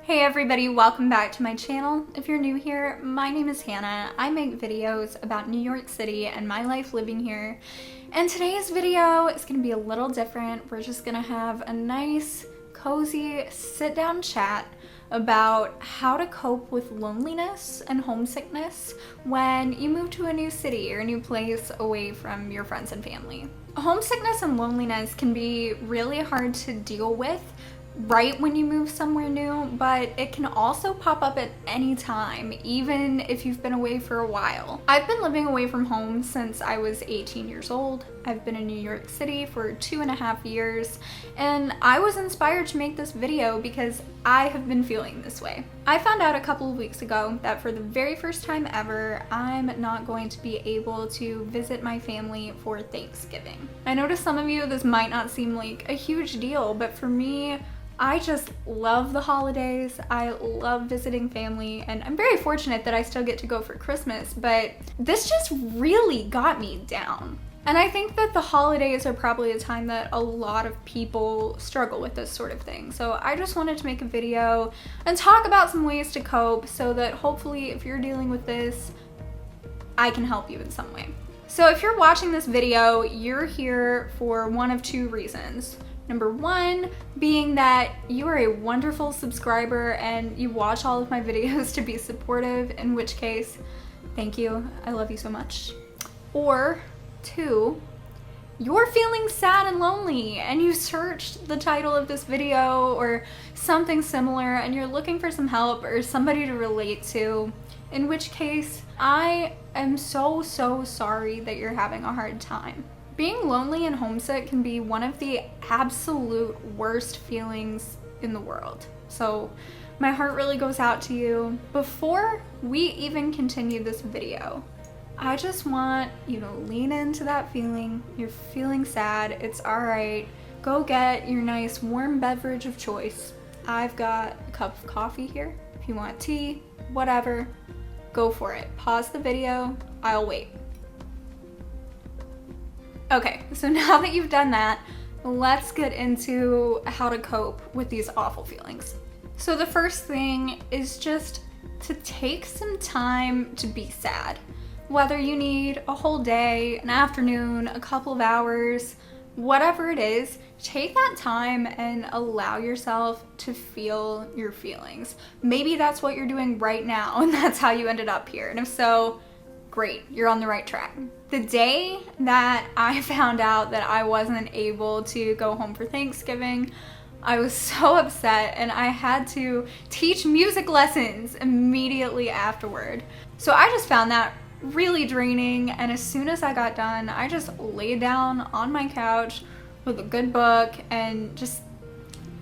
Hey everybody, welcome back to my channel. If you're new here, my name is Hannah. I make videos about New York City and my life living here. And today's video is gonna be a little different. We're just gonna have a nice, cozy, sit-down chat about how to cope with loneliness and homesickness when you move to a new city or a new place away from your friends and family. Homesickness and loneliness can be really hard to deal with right when you move somewhere new, but it can also pop up at any time, even if you've been away for a while. I've been living away from home since I was 18 years old. I've been in New York City for 2.5 years, and I was inspired to make this video because I have been feeling this way. I found out a couple of weeks ago that for the very first time ever, I'm not going to be able to visit my family for Thanksgiving. I know to some of you this might not seem like a huge deal, but for me, I just love the holidays. I love visiting family, and I'm very fortunate that I still get to go for Christmas, but this just really got me down. And I think that the holidays are probably a time that a lot of people struggle with this sort of thing. So I just wanted to make a video and talk about some ways to cope so that hopefully if you're dealing with this, I can help you in some way. So if you're watching this video, you're here for one of two reasons. Number one being that you are a wonderful subscriber and you watch all of my videos to be supportive, in which case, thank you, I love you so much. Or two, you're feeling sad and lonely and you searched the title of this video or something similar and you're looking for some help or somebody to relate to, in which case, I am so sorry that you're having a hard time. Being lonely and homesick can be one of the absolute worst feelings in the world. So my heart really goes out to you. Before we even continue this video, I just want you to lean into that feeling. You're feeling sad, it's all right. Go get your nice warm beverage of choice. I've got a cup of coffee here. If you want tea, whatever, go for it. Pause the video, I'll wait. Okay, so now that you've done that, let's get into how to cope with these awful feelings. So the first thing is just to take some time to be sad. Whether you need a whole day, an afternoon, a couple of hours, whatever it is, take that time and allow yourself to feel your feelings. Maybe that's what you're doing right now and that's how you ended up here. And if so, great, you're on the right track. The day that I found out that I wasn't able to go home for Thanksgiving, I was so upset and I had to teach music lessons immediately afterward. So I just found that really draining, and as soon as I got done, I just laid down on my couch with a good book and just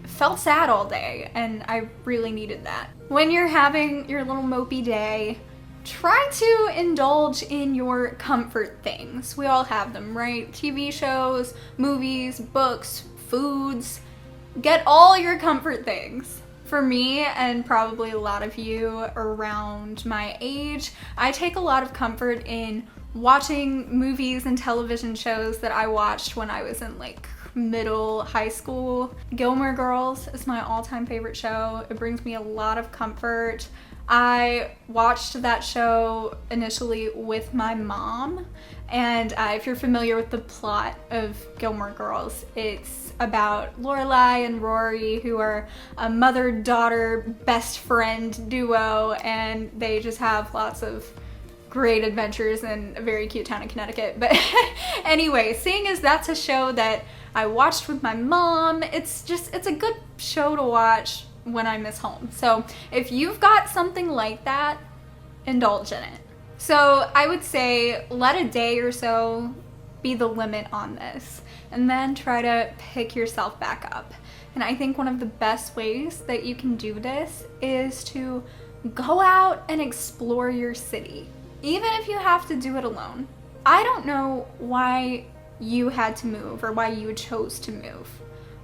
felt sad all day, and I really needed that. When you're having your little mopey day, try to indulge in your comfort things. We all have them, right? TV shows, movies, books, foods. Get all your comfort things. For me, and probably a lot of you around my age, I take a lot of comfort in watching movies and television shows that I watched when I was in like middle high school. Gilmore Girls is my all-time favorite show. It brings me a lot of comfort. I watched that show initially with my mom, and if you're familiar with the plot of Gilmore Girls, it's about Lorelai and Rory, who are a mother-daughter best friend duo, and they just have lots of great adventures in a very cute town in Connecticut. But anyway, seeing as that's a show that I watched with my mom, it's a good show to watch when I miss home. So if you've got something like that, indulge in it. So I would say let a day or so be the limit on this, and then try to pick yourself back up. And I think one of the best ways that you can do this is to go out and explore your city, even if you have to do it alone. I don't know why you had to move or why you chose to move.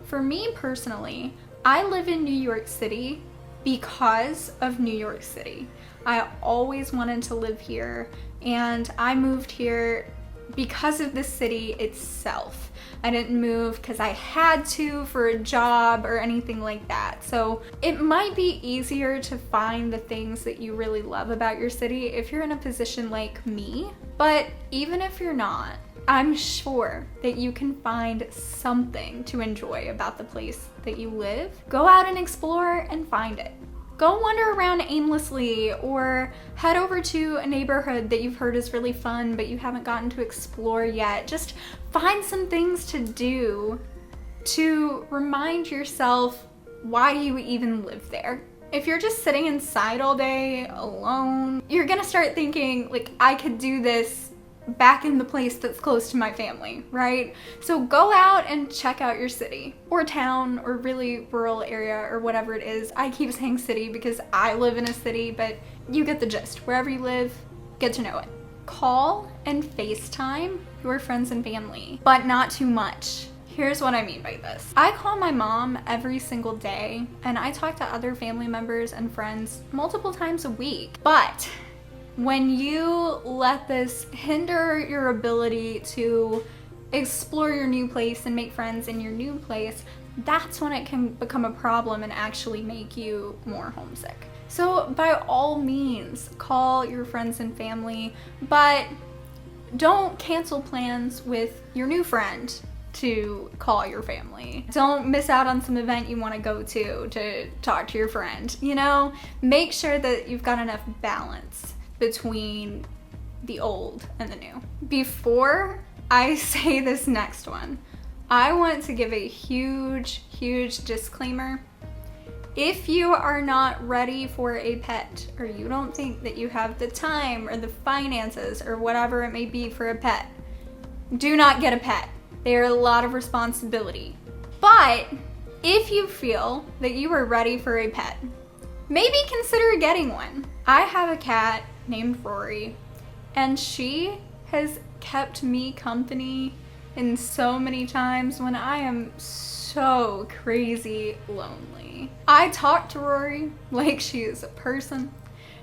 For me personally, I live in New York City because of New York City. I always wanted to live here, and I moved here because of the city itself. I didn't move because I had to for a job or anything like that. So it might be easier to find the things that you really love about your city if you're in a position like me. But even if you're not, I'm sure that you can find something to enjoy about the place that you live. Go out and explore and find it. Go wander around aimlessly, or head over to a neighborhood that you've heard is really fun but you haven't gotten to explore yet. Just find some things to do to remind yourself why you even live there. If you're just sitting inside all day alone, you're gonna start thinking, like, I could do this back in the place that's close to my family, right? So go out and check out your city or town or really rural area or whatever it is. I keep saying city because I live in a city, but you get the gist. Wherever you live, get to know it. Call and FaceTime your friends and family, but not too much. Here's what I mean by this. I call my mom every single day, and I talk to other family members and friends multiple times a week. But when you let this hinder your ability to explore your new place and make friends in your new place, that's when it can become a problem and actually make you more homesick. So by all means, call your friends and family, but don't cancel plans with your new friend to call your family. Don't miss out on some event you want to go to talk to your friend. You know, make sure that you've got enough balance between the old and the new. Before I say this next one, I want to give a huge disclaimer. If you are not ready for a pet, or you don't think that you have the time or the finances or whatever it may be for a pet, do not get a pet. They are a lot of responsibility. But if you feel that you are ready for a pet, maybe consider getting one. I have a cat named Rory, and she has kept me company in so many times when I am so crazy lonely. I talk to Rory like she is a person.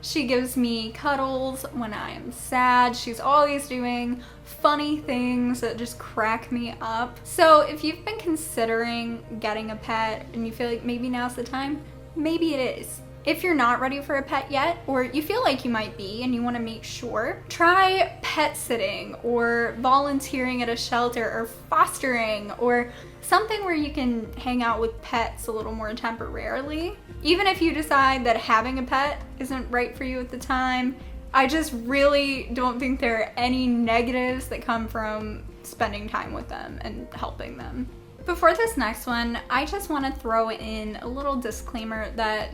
She gives me cuddles when I am sad. She's always doing funny things that just crack me up. So if you've been considering getting a pet and you feel like maybe now's the time, maybe it is. If you're not ready for a pet yet, or you feel like you might be and you want to make sure, try pet sitting or volunteering at a shelter or fostering or something where you can hang out with pets a little more temporarily. Even if you decide that having a pet isn't right for you at the time, I just really don't think there are any negatives that come from spending time with them and helping them. Before this next one, I just want to throw in a little disclaimer that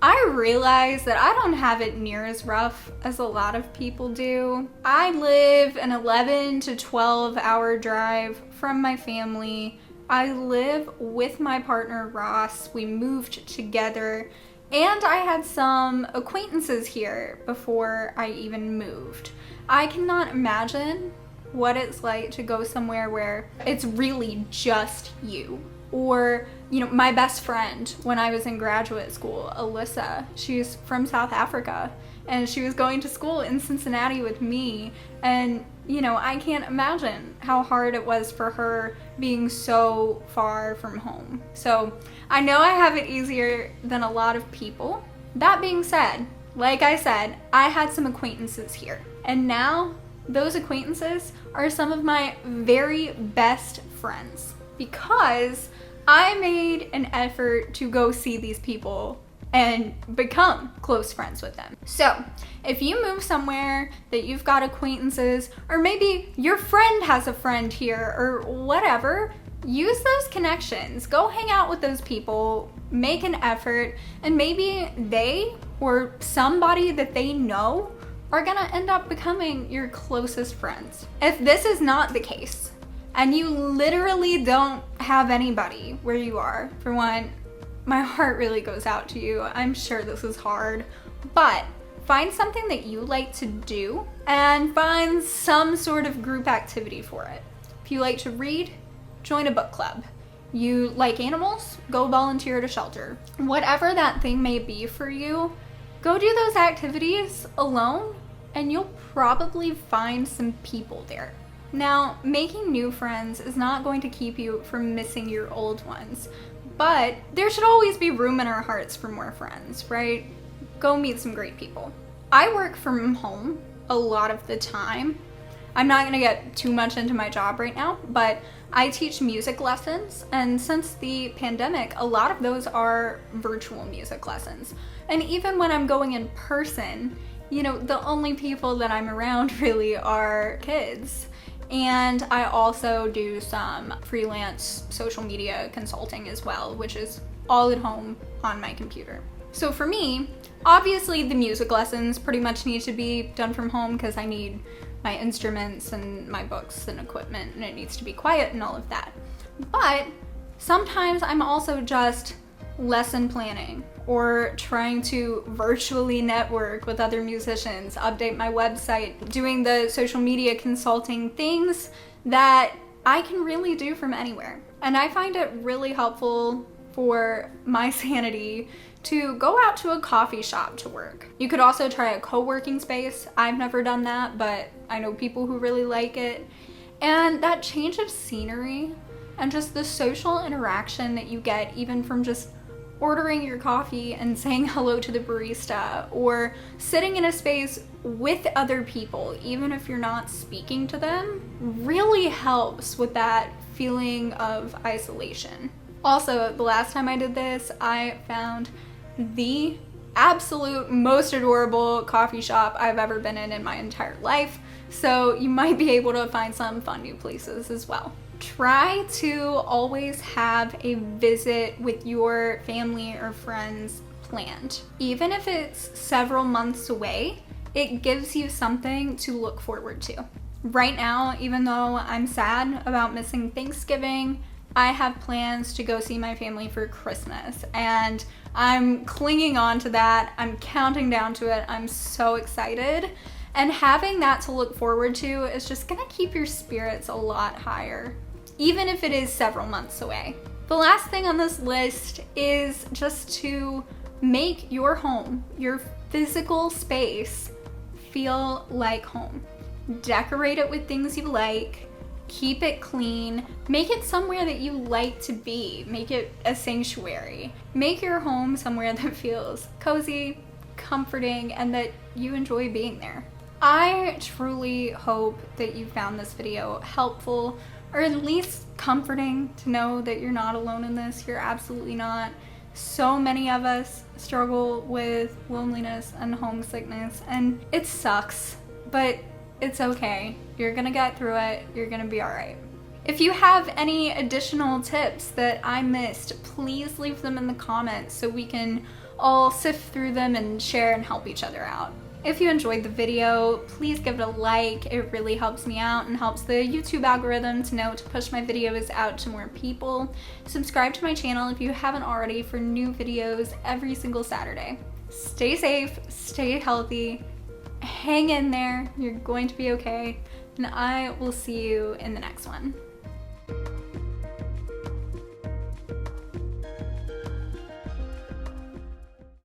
I realize that I don't have it near as rough as a lot of people do. I live an 11 to 12 hour drive from my family. I live with my partner Ross. We moved together, and I had some acquaintances here before I even moved. I cannot imagine what it's like to go somewhere where it's really just you. Or, you know, my best friend when I was in graduate school, Alyssa, she's from South Africa, and she was going to school in Cincinnati with me. And, you know, I can't imagine how hard it was for her being so far from home. So I know I have it easier than a lot of people. That being said, like I said, I had some acquaintances here. And now those acquaintances are some of my very best friends, because I made an effort to go see these people and become close friends with them. So if you move somewhere that you've got acquaintances, or maybe your friend has a friend here or whatever, use those connections. Go hang out with those people, make an effort, and maybe they or somebody that they know are gonna end up becoming your closest friends. If this is not the case, and you literally don't have anybody where you are, for one, my heart really goes out to you. I'm sure this is hard, but find something that you like to do and find some sort of group activity for it. If you like to read, join a book club. You like animals, go volunteer at a shelter. Whatever that thing may be for you, go do those activities alone, and you'll probably find some people there. Now, making new friends is not going to keep you from missing your old ones, but there should always be room in our hearts for more friends, right? Go meet some great people. I work from home a lot of the time. I'm not gonna get too much into my job right now, but I teach music lessons, and since the pandemic, a lot of those are virtual music lessons. And even when I'm going in person, you know, the only people that I'm around really are kids. And I also do some freelance social media consulting as well, which is all at home on my computer. So for me, obviously the music lessons pretty much need to be done from home because I need my instruments and my books and equipment, and it needs to be quiet and all of that. But sometimes I'm also just lesson planning or trying to virtually network with other musicians, update my website, doing the social media consulting things that I can really do from anywhere. And I find it really helpful for my sanity to go out to a coffee shop to work. You could also try a co-working space. I've never done that, but I know people who really like it. And that change of scenery and just the social interaction that you get even from just ordering your coffee and saying hello to the barista, or sitting in a space with other people, even if you're not speaking to them, really helps with that feeling of isolation. Also, the last time I did this, I found the absolute most adorable coffee shop I've ever been in my entire life, so you might be able to find some fun new places as well. Try to always have a visit with your family or friends planned. Even if it's several months away, it gives you something to look forward to. Right now, even though I'm sad about missing Thanksgiving, I have plans to go see my family for Christmas, and I'm clinging on to that. I'm counting down to it. I'm so excited. And having that to look forward to is just gonna keep your spirits a lot higher, even if it is several months away. The last thing on this list is just to make your home, your physical space, feel like home. Decorate it with things you like, keep it clean, make it somewhere that you like to be, make it a sanctuary. Make your home somewhere that feels cozy, comforting, and that you enjoy being there. I truly hope that you found this video helpful, or at least comforting, to know that you're not alone in this. You're absolutely not. So many of us struggle with loneliness and homesickness, and it sucks, but it's okay. You're gonna get through it. You're gonna be all right. If you have any additional tips that I missed, please leave them in the comments so we can all sift through them and share and help each other out. If you enjoyed the video, please give it a like. It really helps me out and helps the YouTube algorithm to know to push my videos out to more people. Subscribe to my channel if you haven't already for new videos every single Saturday. Stay safe, stay healthy, hang in there, you're going to be okay, and I will see you in the next one.